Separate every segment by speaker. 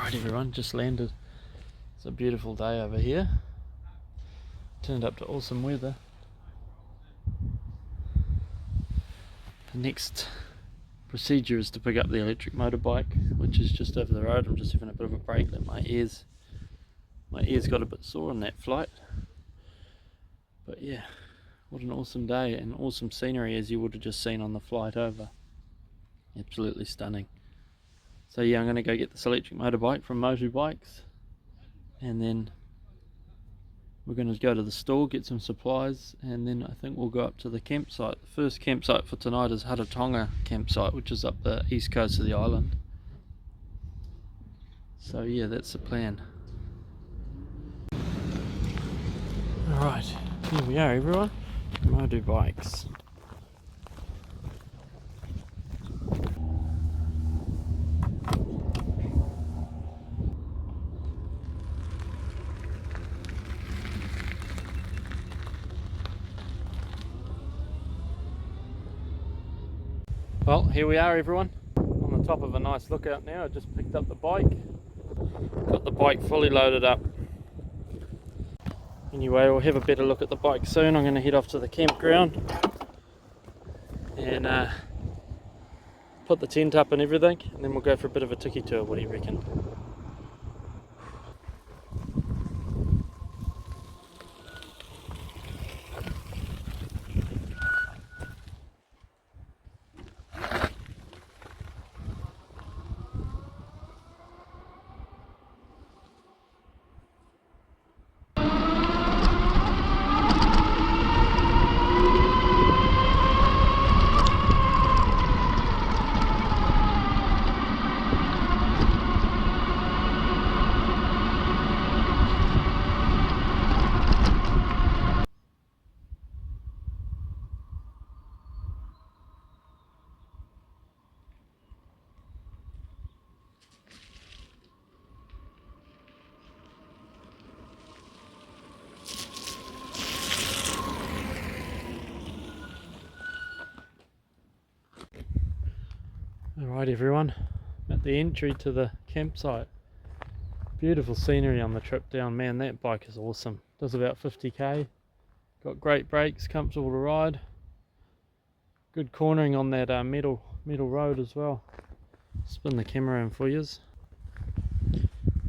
Speaker 1: Alright everyone, just landed. It's a beautiful day over here. Turned up to awesome weather. The next procedure is to pick up the electric motorbike, which is just over the road. I'm just having a bit of a break. Let my ears got a bit sore on that flight. But yeah, what an awesome day and awesome scenery, as you would have just seen on the flight over. Absolutely stunning. So yeah, I'm going to go get this electric motorbike from Motorbikes, and then we're going to go to the store, get some supplies, and then I think we'll go up to the campsite. The first campsite for tonight is Hauraki campsite, which is up the east coast of the island. So yeah, that's the plan. Alright, here we are everyone, Motorbikes. Well, here we are everyone, on the top of a nice lookout now. I just picked up the bike, got the bike fully loaded up. Anyway, we'll have a better look at the bike soon. I'm going to head off to the campground and put the tent up and everything, and then we'll go for a bit of a tiki tour. What do you reckon? Alright everyone, I'm at the entry to the campsite. Beautiful scenery on the trip down. Man, that bike is awesome. Does about 50k. Got great brakes, comfortable to ride. Good cornering on that metal road as well. Spin the camera in for yous.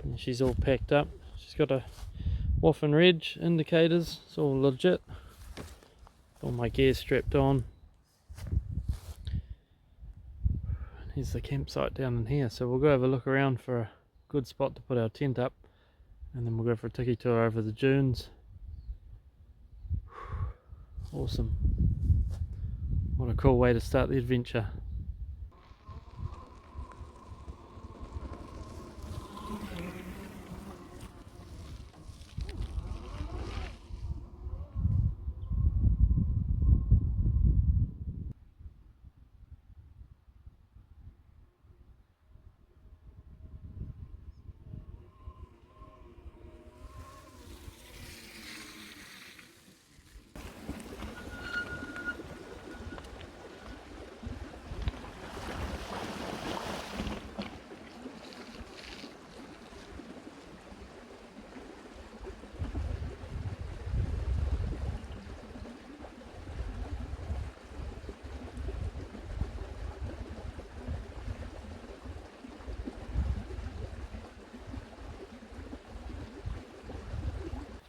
Speaker 1: And she's all packed up. She's got a waff and reg indicators. It's all legit. All my gear strapped on. Here's the campsite down in here, so we'll go have a look around for a good spot to put our tent up, and then we'll go for a tiki tour over the dunes. Awesome. What a cool way to start the adventure.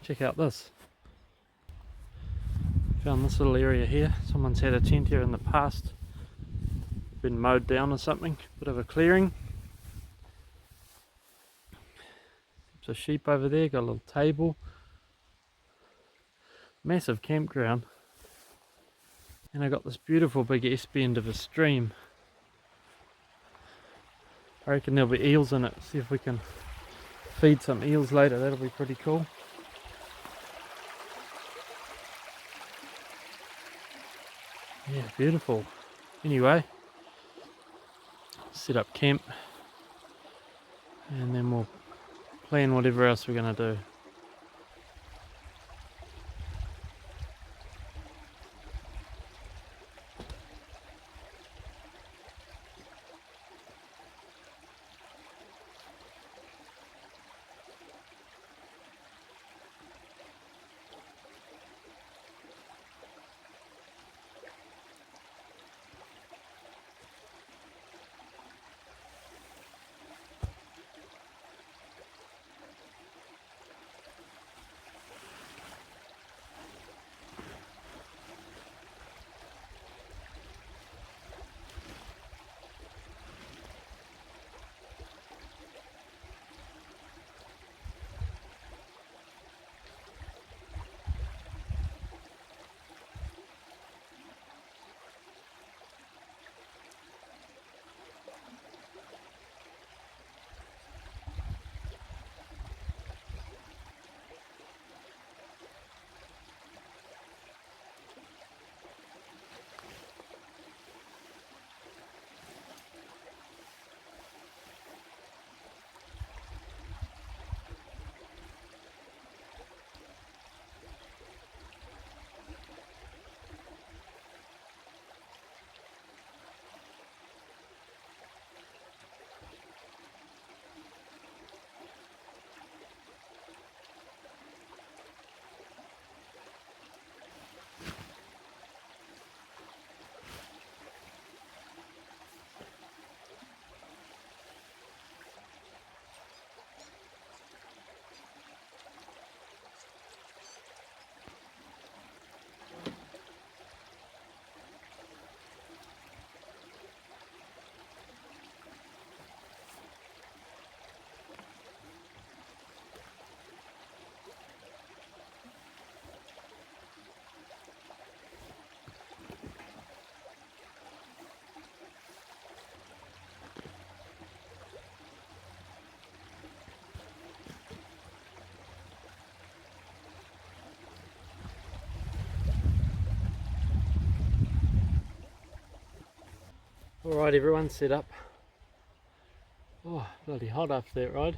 Speaker 1: Check out this. Found this little area here. Someone's had a tent here in the past. Been mowed down or something. Bit of a clearing. There's a sheep over there. Got a little table. Massive campground. And I got this beautiful big S-bend of a stream. I reckon there'll be eels in it. See if we can feed some eels later. That'll be pretty cool. Yeah, beautiful. Anyway, set up camp and then we'll plan whatever else we're going to do. Alright, everyone, set up. Oh, bloody hot after that ride.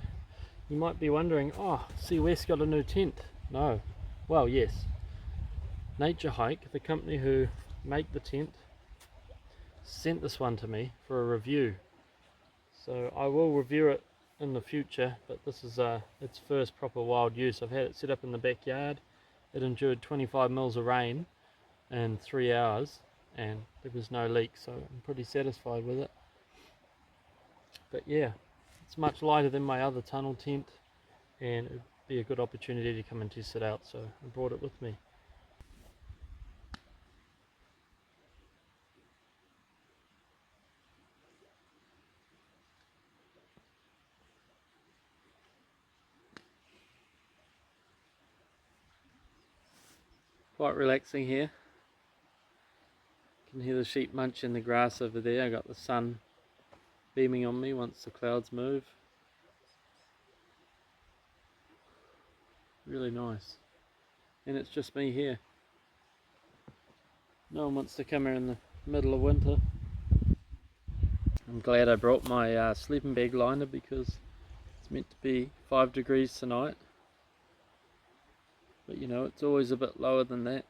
Speaker 1: You might be wondering, oh, Sea West got a new tent. No. Well, yes. Nature Hike, the company who make the tent, sent this one to me for a review. So I will review it in the future, but this is its first proper wild use. I've had it set up in the backyard. It endured 25 mils of rain in 3 hours and there was no leak, so I'm pretty satisfied with it. But yeah, it's much lighter than my other tunnel tent and it would be a good opportunity to come and test it out, so I brought it with me. Quite relaxing here. You can hear the sheep munching the grass over there. I got the sun beaming on me once the clouds move. Really nice. And it's just me here. No one wants to come here in the middle of winter. I'm glad I brought my sleeping bag liner because it's meant to be 5 degrees tonight. But you know, it's always a bit lower than that,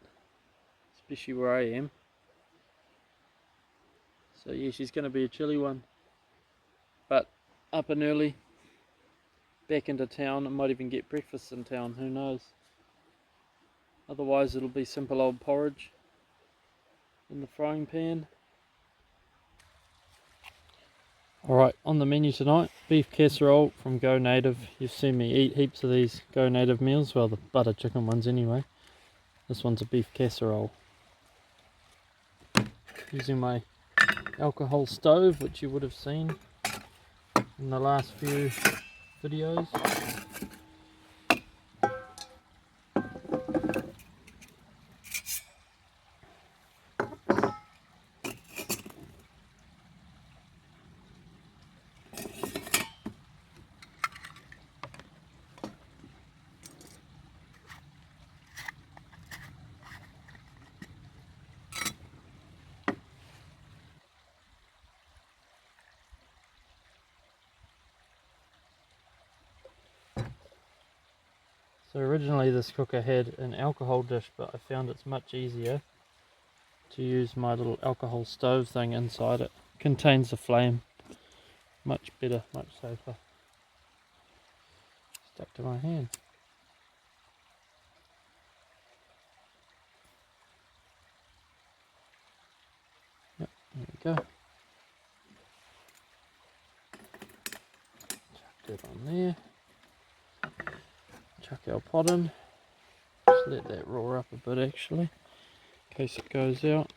Speaker 1: especially where I am. So yeah, she's going to be a chilly one. But up and early, back into town. I might even get breakfast in town, who knows. Otherwise it'll be simple old porridge in the frying pan. Alright, on the menu tonight, beef casserole from Go Native. You've seen me eat heaps of these Go Native meals, well, the butter chicken ones anyway. This one's a beef casserole. Using my alcohol stove, which you would have seen in the last few videos. So originally this cooker had an alcohol dish, but I found it's much easier to use my little alcohol stove thing inside it. Contains the flame. Much better, much safer. Stuck to my hand. Yep, there we go. Chuck it on there. Chuck our pot in. Just let that roar up a bit actually, in case it goes out.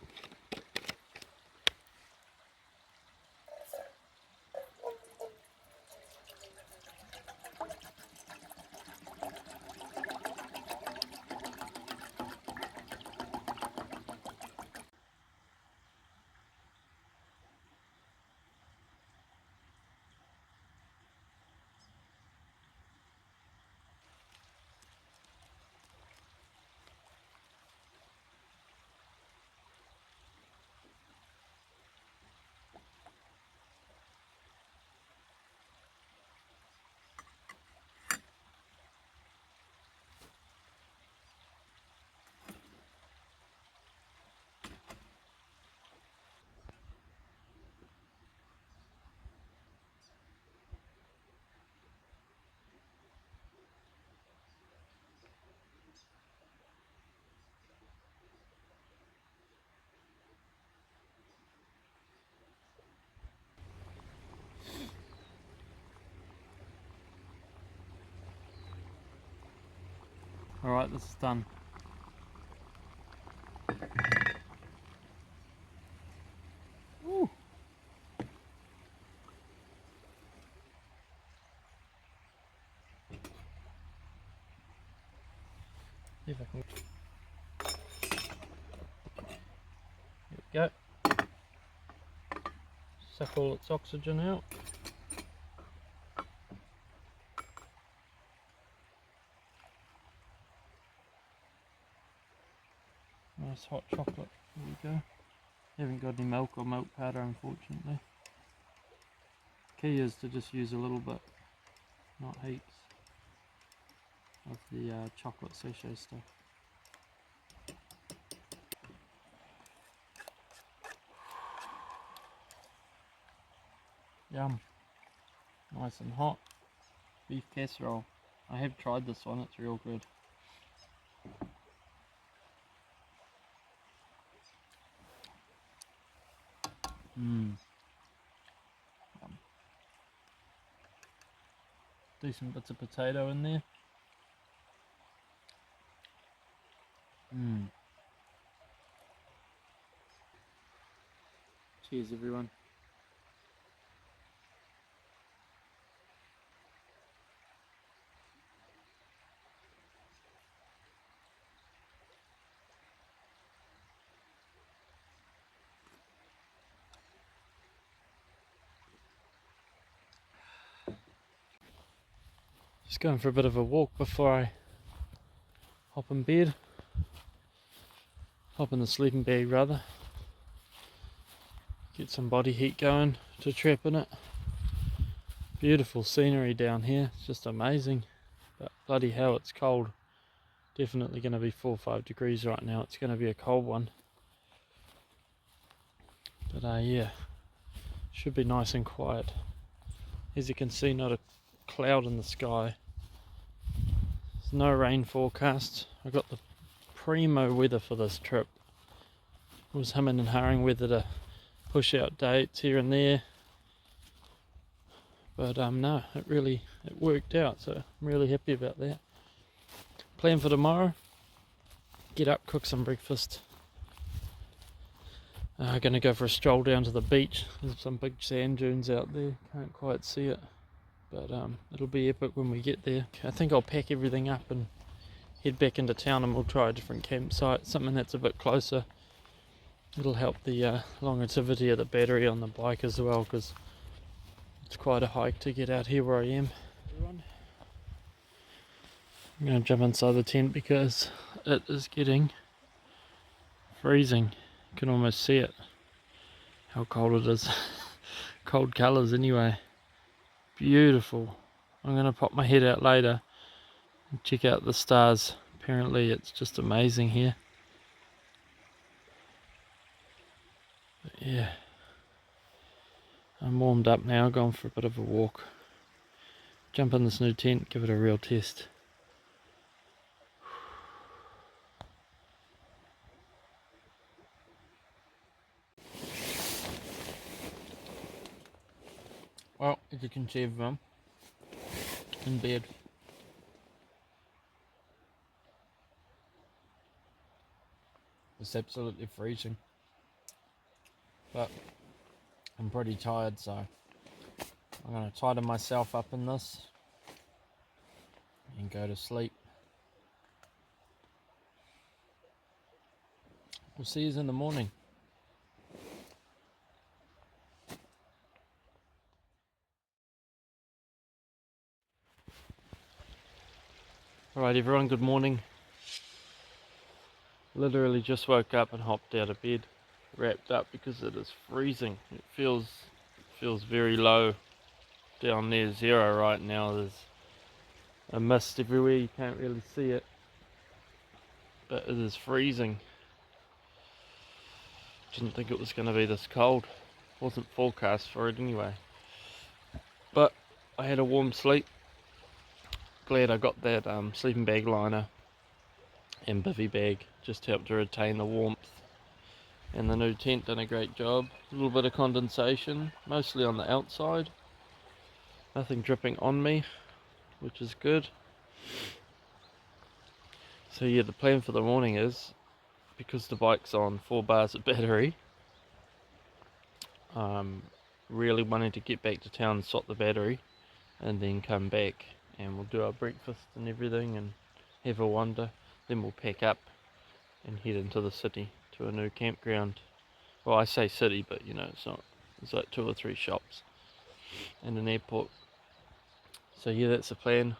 Speaker 1: Alright, this is done. Ooh. See if I can. There we go. Suck all its oxygen out. Nice hot chocolate. There we go. Haven't got any milk or milk powder, unfortunately. Key is to just use a little bit, not heaps, of the chocolate sachet stuff. Yum. Nice and hot. Beef casserole. I have tried this one, it's real good. Yum. Decent bits of potato in there. Cheers everyone. Just going for a bit of a walk before I hop in bed. Hop in the sleeping bag rather. Get some body heat going to trap in it. Beautiful scenery down here, it's just amazing. But bloody hell, it's cold. Definitely going to be 4 or 5 degrees right now. It's going to be a cold one. But yeah, should be nice and quiet. As you can see, not a cloud in the sky. There's no rain forecast. I got the primo weather for this trip. It was humming and hawing whether to push out dates here and there. But no, it worked out, so I'm really happy about that. Plan for tomorrow, get up, cook some breakfast. Gonna go for a stroll down to the beach. There's some big sand dunes out there, can't quite see it. But it'll be epic when we get there. I think I'll pack everything up and head back into town and we'll try a different campsite, something that's a bit closer. It'll help the longevity of the battery on the bike as well, because it's quite a hike to get out here where I am. I'm going to jump inside the tent because it is getting freezing. You can almost see it, how cold it is. Cold colours anyway. Beautiful. I'm going to pop my head out later and check out the stars. Apparently it's just amazing here. But yeah, I'm warmed up now, going for a bit of a walk. Jump in this new tent, give it a real test. Well, as you can see everyone, in bed. It's absolutely freezing. But I'm pretty tired, so I'm going to tighten myself up in this and go to sleep. We'll see you in the morning. Alright everyone, good morning. Literally just woke up and hopped out of bed, wrapped up because it is freezing. It feels very low down near zero right now. There's a mist everywhere, you can't really see it, but it is freezing. Didn't think it was going to be this cold. Wasn't forecast for it anyway. But I had a warm sleep. Glad I got that sleeping bag liner and bivvy bag, just helped to retain the warmth. And the new tent done a great job. A little bit of condensation, mostly on the outside. Nothing dripping on me, which is good. So yeah, the plan for the morning is, because the bike's on 4 bars of battery, really wanting to get back to town and swap the battery and then come back, and we'll do our breakfast and everything and have a wander. Then we'll pack up and head into the city to a new campground. Well, I say city, but you know, it's not. There's like 2 or 3 shops and an airport. So yeah, that's the plan.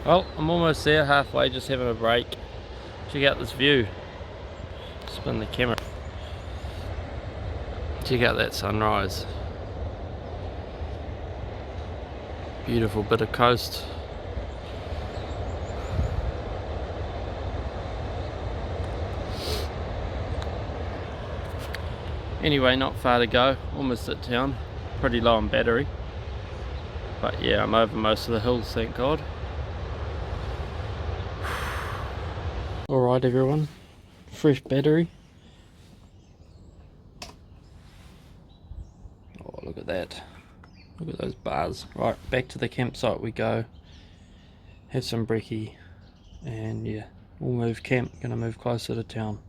Speaker 1: Well, I'm almost there, halfway, just having a break. Check out this view. Spin the camera. Check out that sunrise. Beautiful bit of coast. Anyway, not far to go, almost at town. Pretty low on battery. But yeah, I'm over most of the hills, thank God. Alright everyone, fresh battery. Oh, look at that. Look at those bars. Right, back to the campsite we go. Have some brekkie. And yeah, we'll move camp, gonna move closer to town.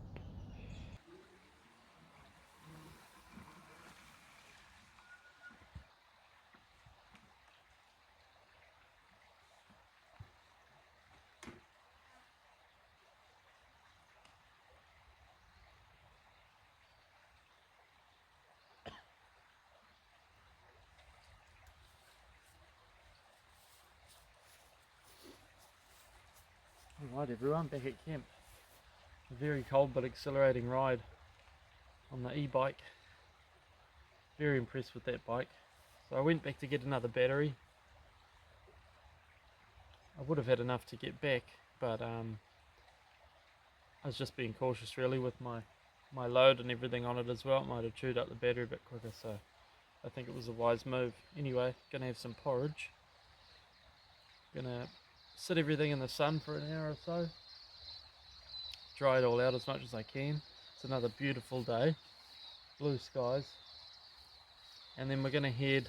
Speaker 1: Alright everyone, back at camp. A very cold but exhilarating ride on the e-bike. Very impressed with that bike. So I went back to get another battery. I would have had enough to get back, but I was just being cautious really with my load and everything on it as well. It might have chewed up the battery a bit quicker, so I think it was a wise move. Anyway, gonna have some porridge. Gonna sit everything in the sun for an hour or so. Dry it all out as much as I can. It's another beautiful day. Blue skies. And then we're gonna head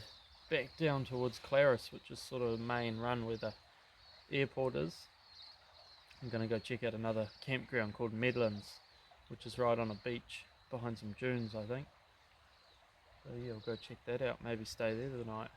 Speaker 1: back down towards Claris, which is sort of the main run where the airport is. I'm gonna go check out another campground called Medlands, which is right on a beach behind some dunes, I think. So yeah, we'll go check that out, maybe stay there the night.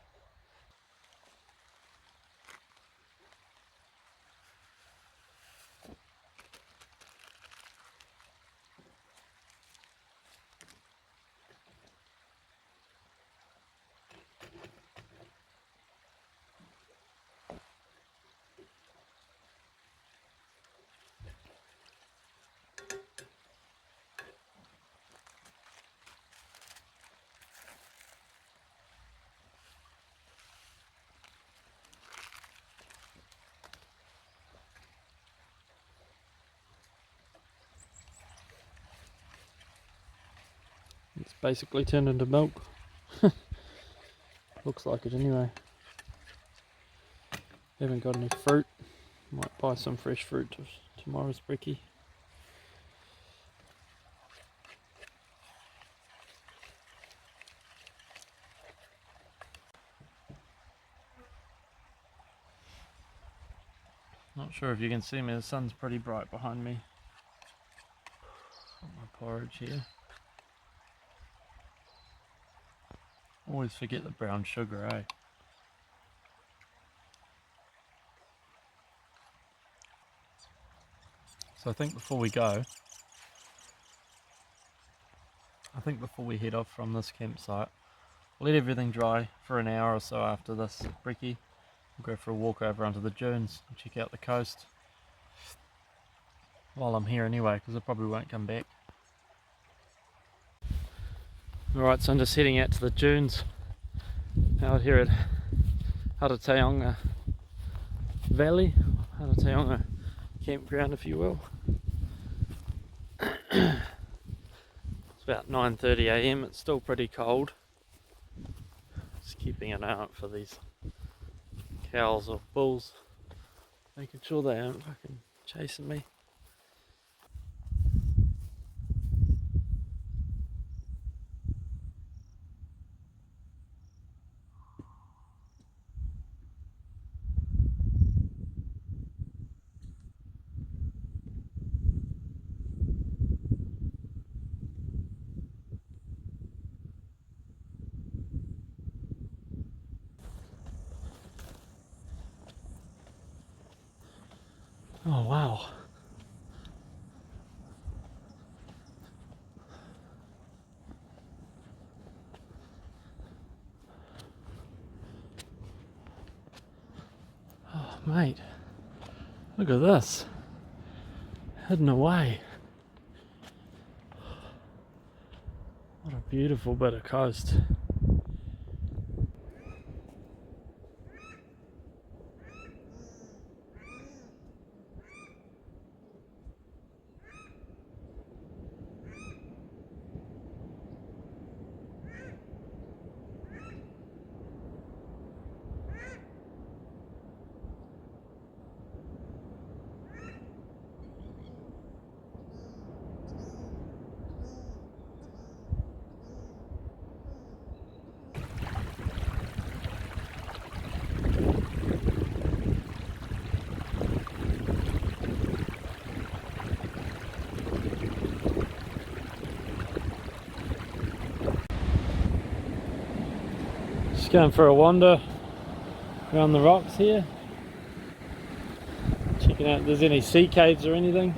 Speaker 1: It's basically turned into milk. Looks like it anyway. Haven't got any fruit. Might buy some fresh fruit to tomorrow's brekkie. Not sure if you can see me, the sun's pretty bright behind me. Got my porridge here. Always forget the brown sugar, eh? So I think before we head off from this campsite, let everything dry for an hour or so after this brekkie. We'll go for a walk over onto the dunes and check out the coast while I'm here anyway, because I probably won't come back. Alright, so I'm just heading out to the dunes out here at Aotea Valley, Aotea campground if you will. It's about 9:30 AM, it's still pretty cold. Just keeping an eye out for these cows or bulls, making sure they aren't fucking chasing me. Oh wow. Oh mate. Look at this, hidden away. What a beautiful bit of coast. Just going for a wander around the rocks here, checking out if there's any sea caves or anything.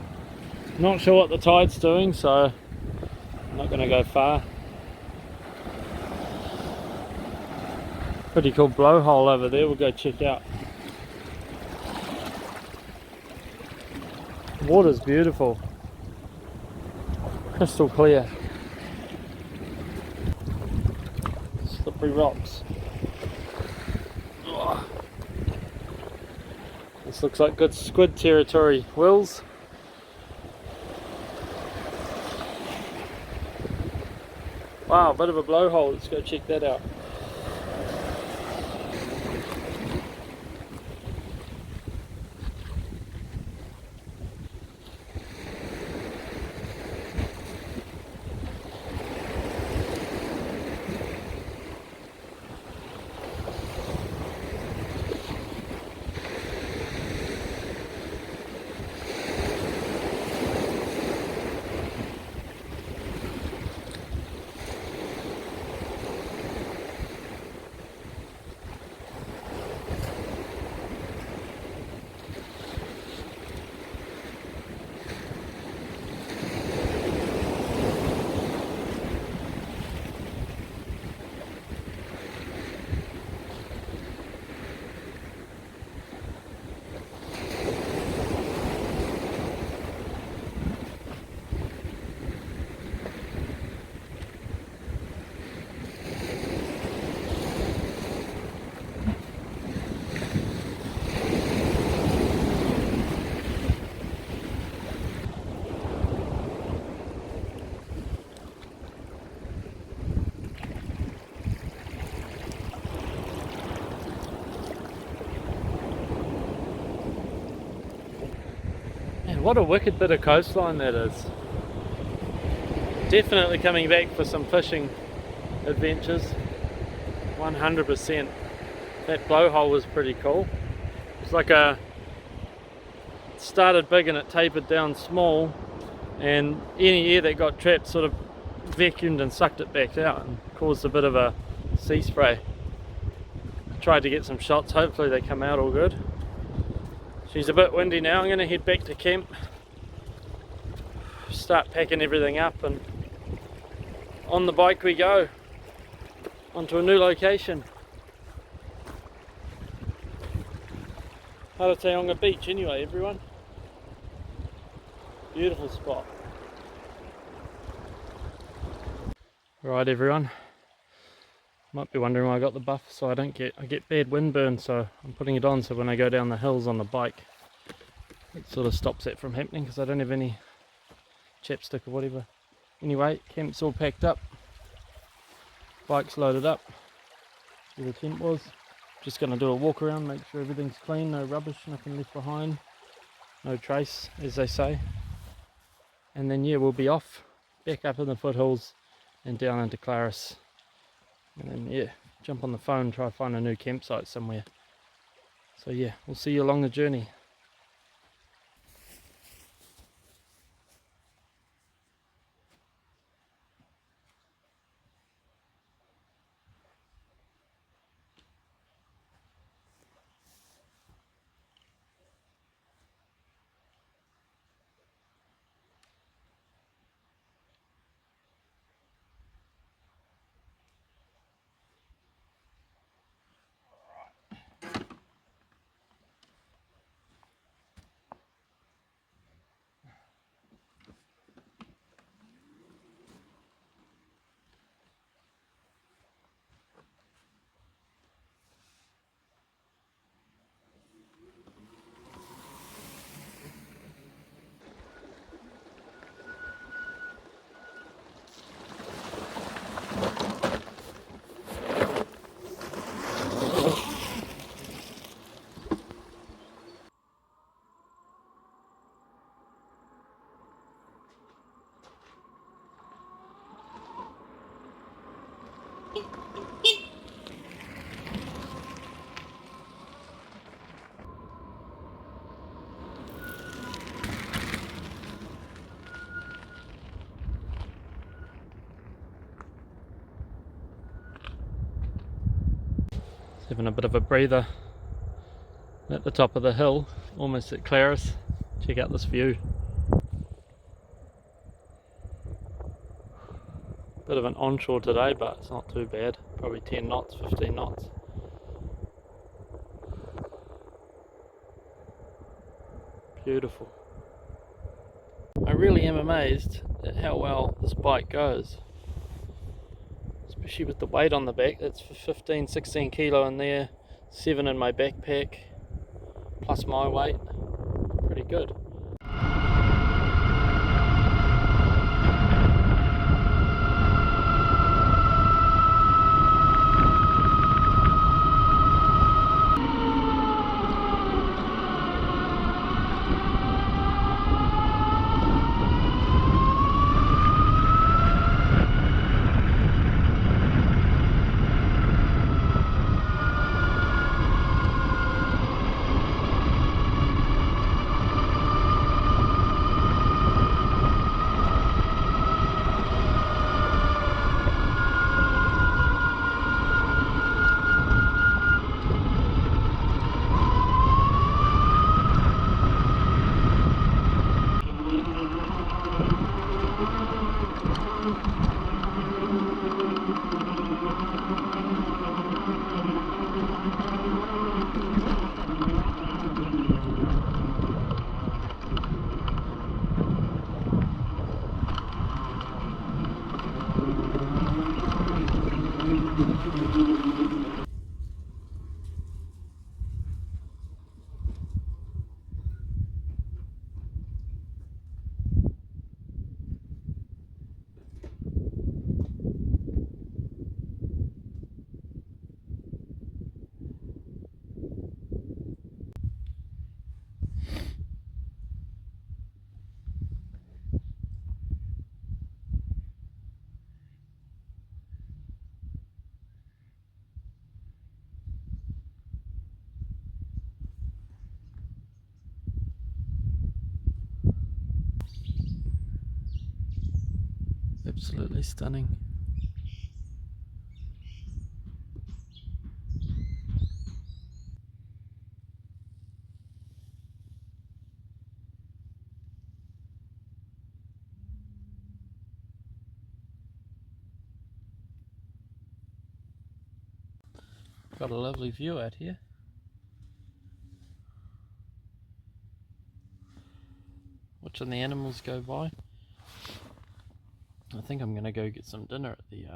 Speaker 1: Not sure what the tide's doing, so I'm not going to go far. Pretty cool blowhole over there, we'll go check out. Water's beautiful, crystal clear. Slippery rocks. Oh. This looks like good squid territory. Wills. Wow, bit of a blowhole. Let's go check that out. What a wicked bit of coastline that is. Definitely coming back for some fishing adventures. 100%. That blowhole was pretty cool. It's like it started big and it tapered down small, and any air that got trapped sort of vacuumed and sucked it back out and caused a bit of a sea spray. Tried to get some shots, hopefully they come out all good. She's a bit windy now. I'm going to head back to camp, start packing everything up, and on the bike we go onto a new location. Aotea Beach anyway, everyone. Beautiful spot. Right everyone, might be wondering why I got the buff, so I get bad windburn, so I'm putting it on so when I go down the hills on the bike it sort of stops that from happening, because I don't have any chapstick or whatever. Anyway, camp's all packed up, bike's loaded up where the tent was. Just going to do a walk around, make sure everything's clean, no rubbish, nothing left behind, no trace as they say, and then yeah, we'll be off back up in the foothills and down into Claris, and then yeah, jump on the phone, try to find a new campsite somewhere. So yeah, we'll see you along the journey. Having a bit of a breather at the top of the hill, almost at Claris. Check out this view. Bit of an onshore today, but it's not too bad. Probably 10 knots, 15 knots. Beautiful. I really am amazed at how well this bike goes. Especially with the weight on the back. That's for 15, 16 kilo in there, 7 in my backpack, plus my weight. Pretty good. Absolutely stunning. Got a lovely view out here. Watching the animals go by. I think I'm going to go get some dinner at the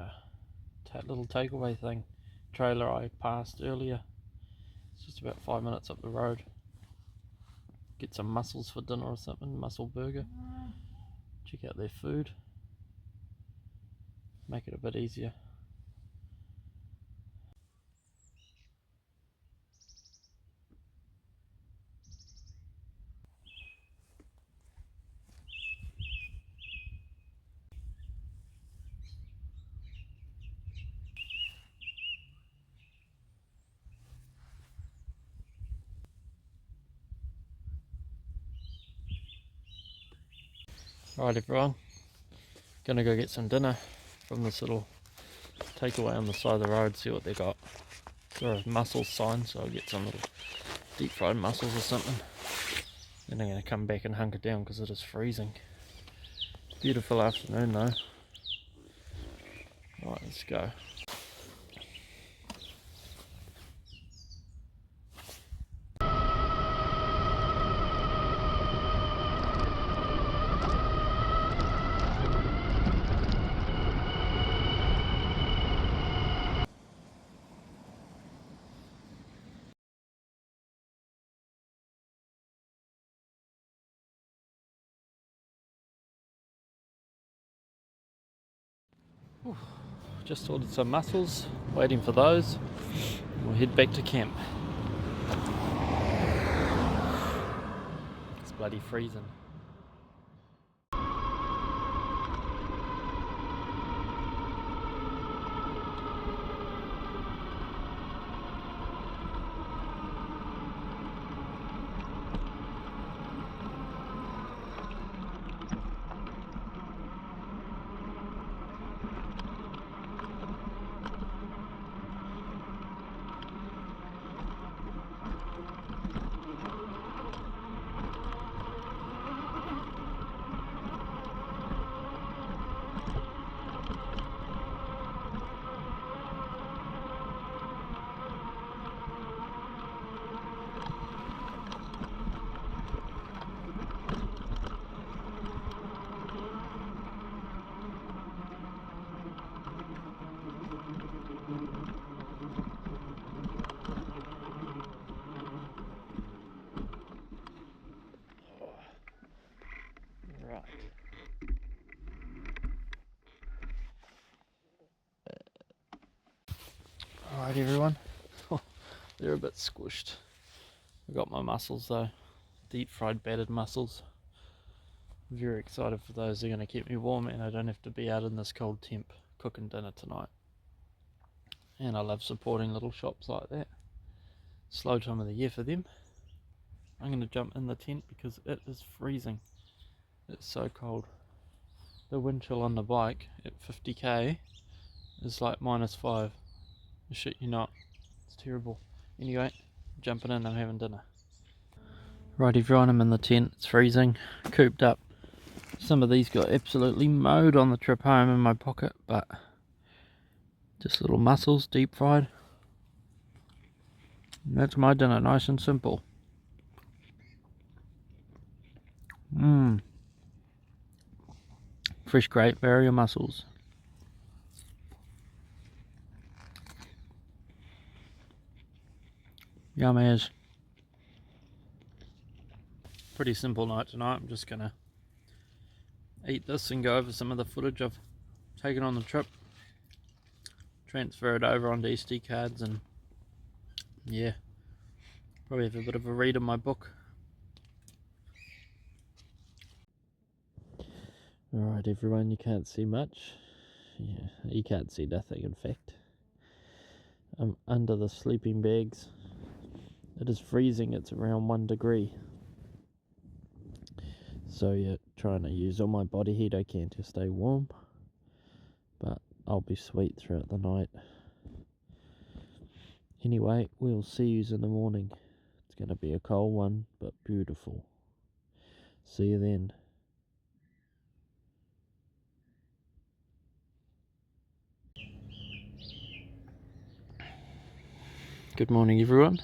Speaker 1: little takeaway thing trailer I passed earlier. It's just about 5 minutes up the road. Get some mussels for dinner or something, mussel burger. Check out their food. Make it a bit easier. Right everyone, gonna go get some dinner from this little takeaway on the side of the road, see what they got. Got a mussels sign, so I'll get some little deep fried mussels or something. Then I'm gonna come back and hunker down because it is freezing. Beautiful afternoon though. Right, let's go. Just ordered some mussels, waiting for those. We'll head back to camp. It's bloody freezing. They're a bit squished. I got my mussels though, deep fried battered mussels. Very excited for those. They're going to keep me warm and I don't have to be out in this cold temp cooking dinner tonight. And I love supporting little shops like that. Slow time of the year for them. I'm going to jump in the tent because it is freezing. It's so cold. The wind chill on the bike at 50k is like -5. Shit you not. It's terrible. Anyway, jumping in, I'm having dinner. Right everyone, I'm in the tent. It's freezing, cooped up. Some of these got absolutely mowed on the trip home in my pocket, but just little mussels, deep fried. And that's my dinner, nice and simple. Fresh Great Barrier mussels. Yum as. Pretty simple night tonight. I'm just gonna eat this and go over some of the footage I've taken on the trip, transfer it over onto SD cards, and yeah, probably have a bit of a read of my book. Alright everyone, you can't see much. Yeah, you can't see nothing in fact. I'm under the sleeping bags. It is freezing, it's around 1 degree. So yeah, trying to use all my body heat I can to stay warm. But I'll be sweet throughout the night. Anyway, we'll see yous in the morning. It's going to be a cold one, but beautiful. See you then. Good morning everyone.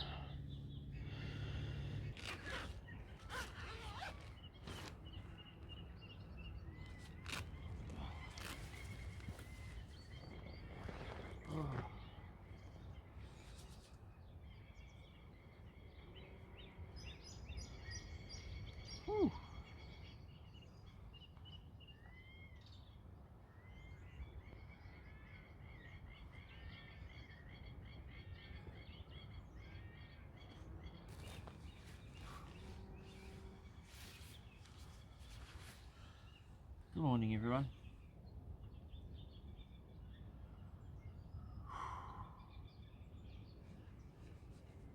Speaker 1: Good morning everyone.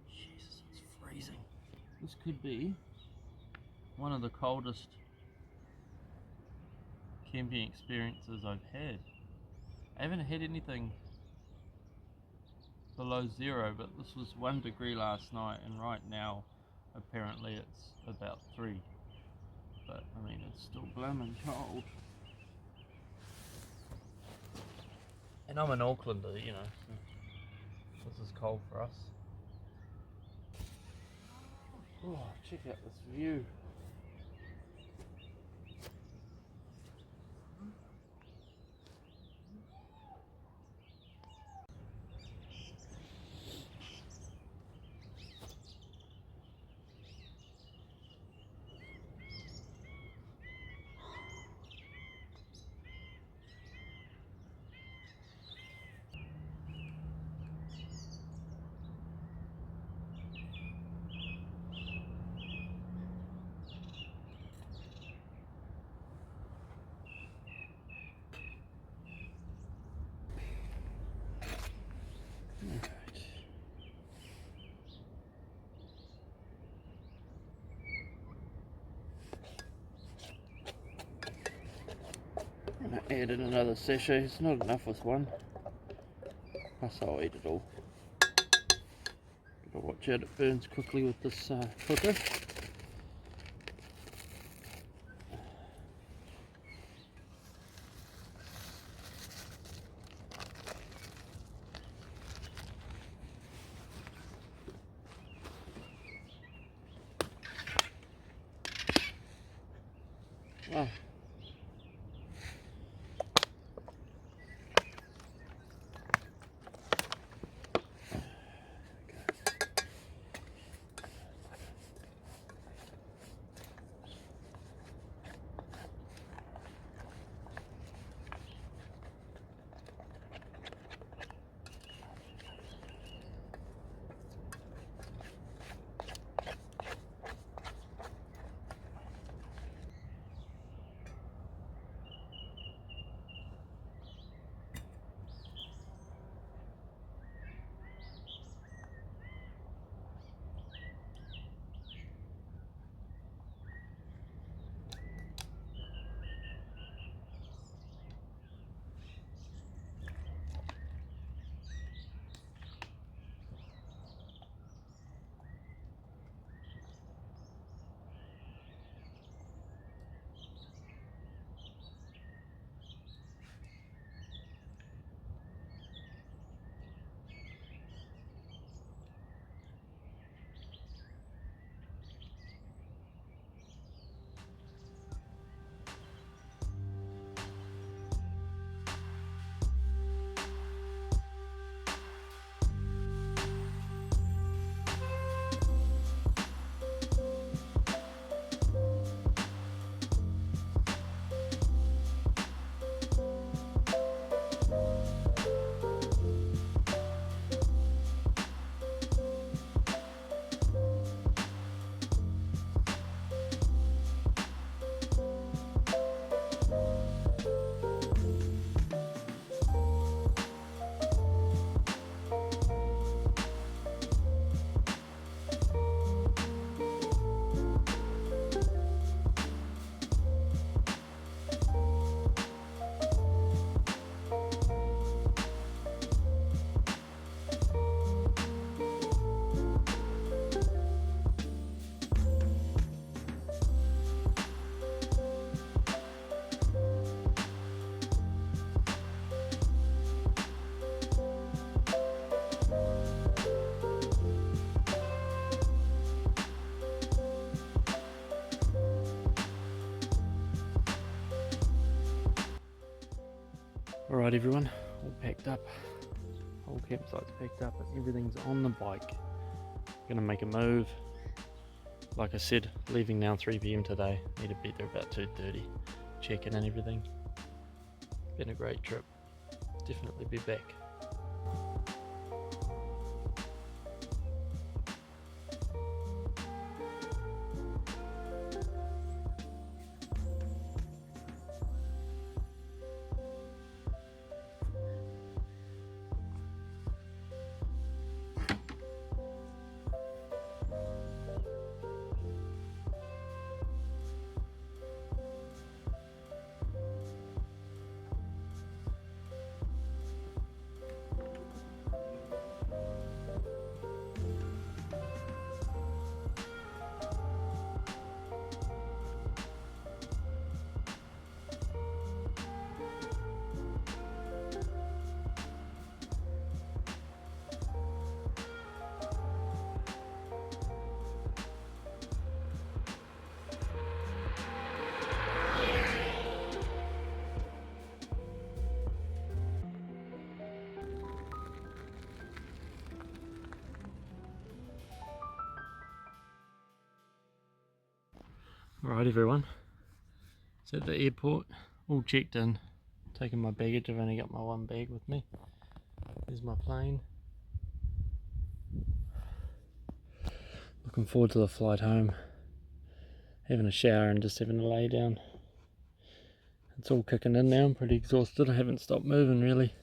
Speaker 1: Jesus, it's freezing. This could be one of the coldest camping experiences I've had. I haven't had anything below 0, but this was 1 degree last night, and right now apparently it's about 3. But I mean, it's still blooming cold. And I'm an Aucklander, you know, so this is cold for us. Oh, check out this view. I added another sachet, it's not enough with one. Plus I'll eat it all. Gotta watch out, it burns quickly with this cooker. Oh. Alright everyone, all packed up, whole campsite's packed up and everything's on the bike. Gonna make a move. Like I said, leaving now 3 PM today, need to be there about 2:30, check in and everything. Been a great trip, definitely be back. Alright everyone, it's at the airport, all checked in, taking my baggage. I've only got my one bag with me. There's my plane. Looking forward to the flight home, having a shower and just having a lay down. It's all kicking in now, I'm pretty exhausted, I haven't stopped moving really.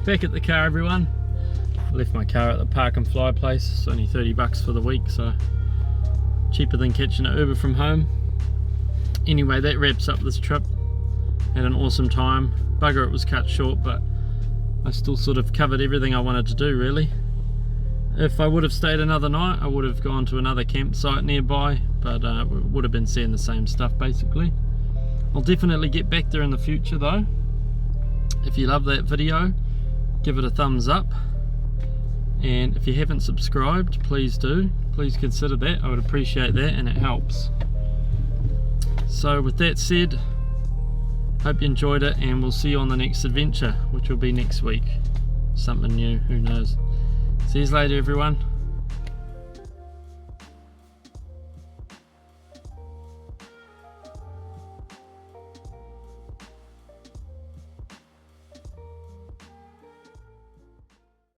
Speaker 1: Back at the car everyone. I left my car at the park and fly place. It's only 30 bucks for the week, so cheaper than catching an Uber from home. Anyway, that wraps up this trip. Had an awesome time. Bugger it was cut short, but I still sort of covered everything I wanted to do really. If I would have stayed another night, I would have gone to another campsite nearby, but we would have been seeing the same stuff basically. I'll definitely get back there in the future though. If you love that video, give it a thumbs up, and if you haven't subscribed, please do. Please consider that, I would appreciate that, and it helps. So with that said, hope you enjoyed it, and we'll see you on the next adventure, which will be next week. Something new, who knows. See you later everyone.